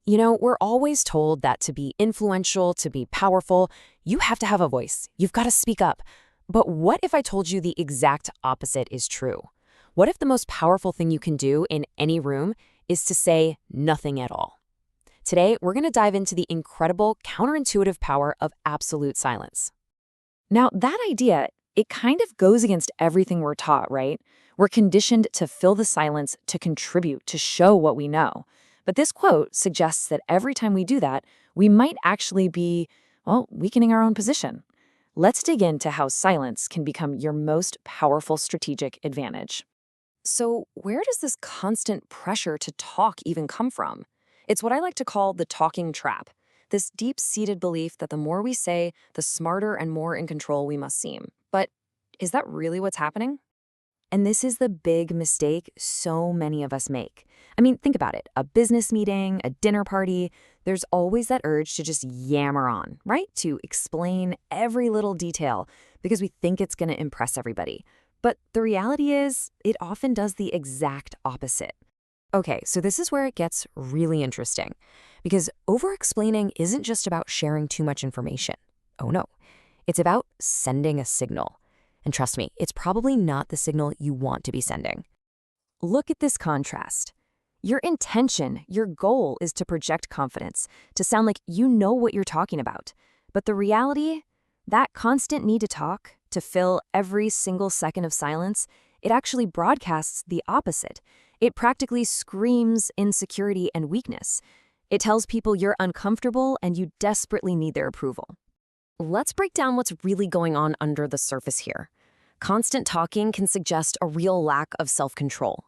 You know, we're always told that to be influential, to be powerful, you have to have a voice. You've got to speak up. But what if I told you the exact opposite is true? What if the most powerful thing you can do in any room is to say nothing at all? Today, we're going to dive into the incredible counterintuitive power of absolute silence. Now, that idea, it kind of goes against everything we're taught, right? We're conditioned to fill the silence, to contribute, to show what we know. But this quote suggests that every time we do that, we might actually be, well, weakening our own position. Let's dig into how silence can become your most powerful strategic advantage. So, where does this constant pressure to talk even come from? It's what I like to call the talking trap. This deep-seated belief that the more we say, the smarter and more in control we must seem. But is that really what's happening? And this is the big mistake so many of us make. I mean, think about it. A business meeting, a dinner party, there's always that urge to just yammer on, right? To explain every little detail because we think it's going to impress everybody. But the reality is, it often does the exact opposite. Okay, so this is where it gets really interesting. Because over-explaining isn't just about sharing too much information. Oh no, it's about sending a signal. And trust me, it's probably not the signal you want to be sending. Look at this contrast. Your intention, your goal is to project confidence, to sound like you know what you're talking about. But the reality, that constant need to talk, to fill every single second of silence, it actually broadcasts the opposite. It practically screams insecurity and weakness. It tells people you're uncomfortable and you desperately need their approval. Let's break down what's really going on under the surface here. Constant talking can suggest a real lack of self-control.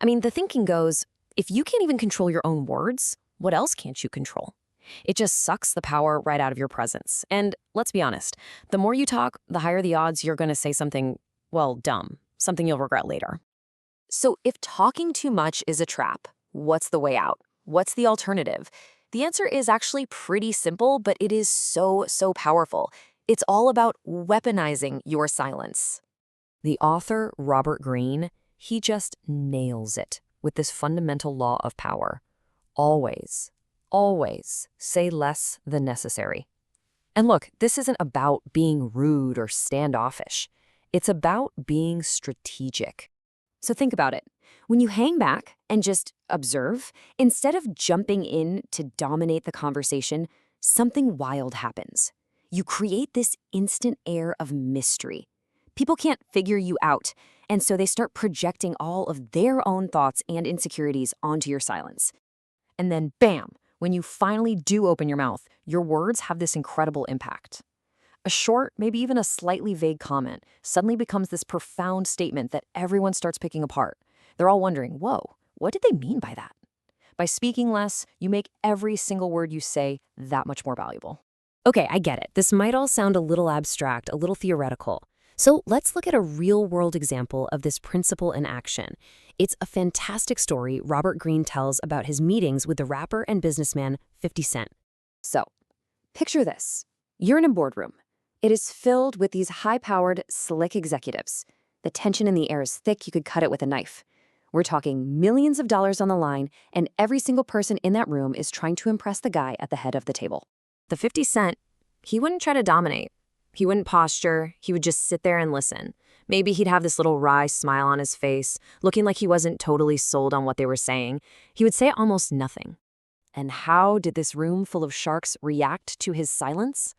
I mean, the thinking goes, if you can't even control your own words, what else can't you control? It just sucks the power right out of your presence. And let's be honest, the more you talk, the higher the odds you're going to say something, well, dumb, something you'll regret later. So if talking too much is a trap, what's the way out? What's the alternative? The answer is actually pretty simple, but it is so powerful. It's all about weaponizing your silence. The author, Robert Greene, he just nails it with this fundamental law of power. Always say less than necessary. And look, this isn't about being rude or standoffish. It's about being strategic. So think about it. When you hang back and just observe, instead of jumping in to dominate the conversation, something wild happens. You create this instant air of mystery. People can't figure you out, and so they start projecting all of their own thoughts and insecurities onto your silence. And then, bam, when you finally do open your mouth, your words have this incredible impact. A short, maybe even a slightly vague comment suddenly becomes this profound statement that everyone starts picking apart. They're all wondering, whoa, what did they mean by that? By speaking less, you make every single word you say that much more valuable. Okay, I get it. This might all sound a little abstract, a little theoretical. So let's look at a real-world example of this principle in action. It's a fantastic story Robert Greene tells about his meetings with the rapper and businessman 50 Cent. So, picture this. You're in a boardroom. It is filled with these high-powered, slick executives. The tension in the air is thick, you could cut it with a knife. We're talking millions of dollars on the line, and every single person in that room is trying to impress the guy at the head of the table. The 50 Cent, he wouldn't try to dominate. He wouldn't posture, he would just sit there and listen. Maybe he'd have this little wry smile on his face, looking like he wasn't totally sold on what they were saying. He would say almost nothing. And how did this room full of sharks react to his silence?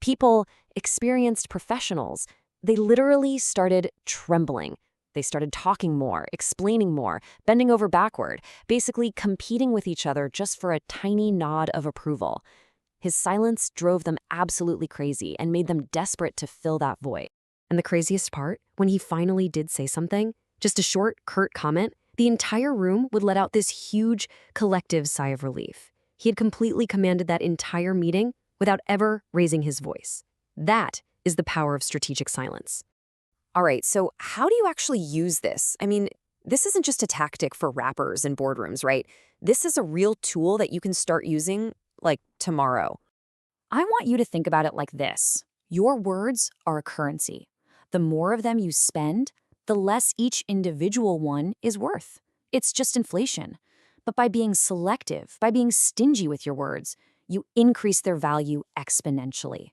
People, experienced professionals, they literally started trembling. They started talking more, explaining more, bending over backward, basically competing with each other just for a tiny nod of approval. His silence drove them absolutely crazy and made them desperate to fill that void. And the craziest part, when he finally did say something, just a short, curt comment, the entire room would let out this huge, collective sigh of relief. He had completely commanded that entire meeting without ever raising his voice. That is the power of strategic silence. All right, so how do you actually use this? I mean, this isn't just a tactic for rappers and boardrooms, right? This is a real tool that you can start using, like, tomorrow. I want you to think about it like this. Your words are a currency. The more of them you spend, the less each individual one is worth. It's just inflation. But by being selective, by being stingy with your words, you increase their value exponentially.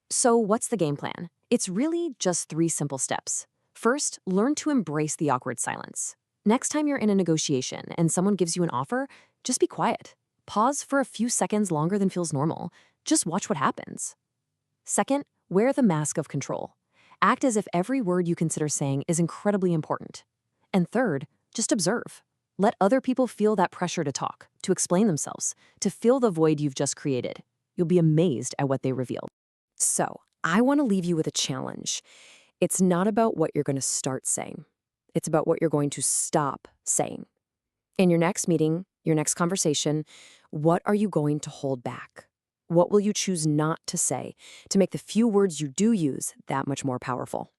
So what's the game plan? It's really just 3 simple steps. First, learn to embrace the awkward silence. Next time you're in a negotiation and someone gives you an offer, just be quiet. Pause for a few seconds longer than feels normal. Just watch what happens. Second, wear the mask of control. Act as if every word you consider saying is incredibly important. And third, just observe. Let other people feel that pressure to talk, to explain themselves, to fill the void you've just created. You'll be amazed at what they reveal. So, I want to leave you with a challenge. It's not about what you're going to start saying. It's about what you're going to stop saying. In your next meeting, your next conversation, what are you going to hold back? What will you choose not to say to make the few words you do use that much more powerful?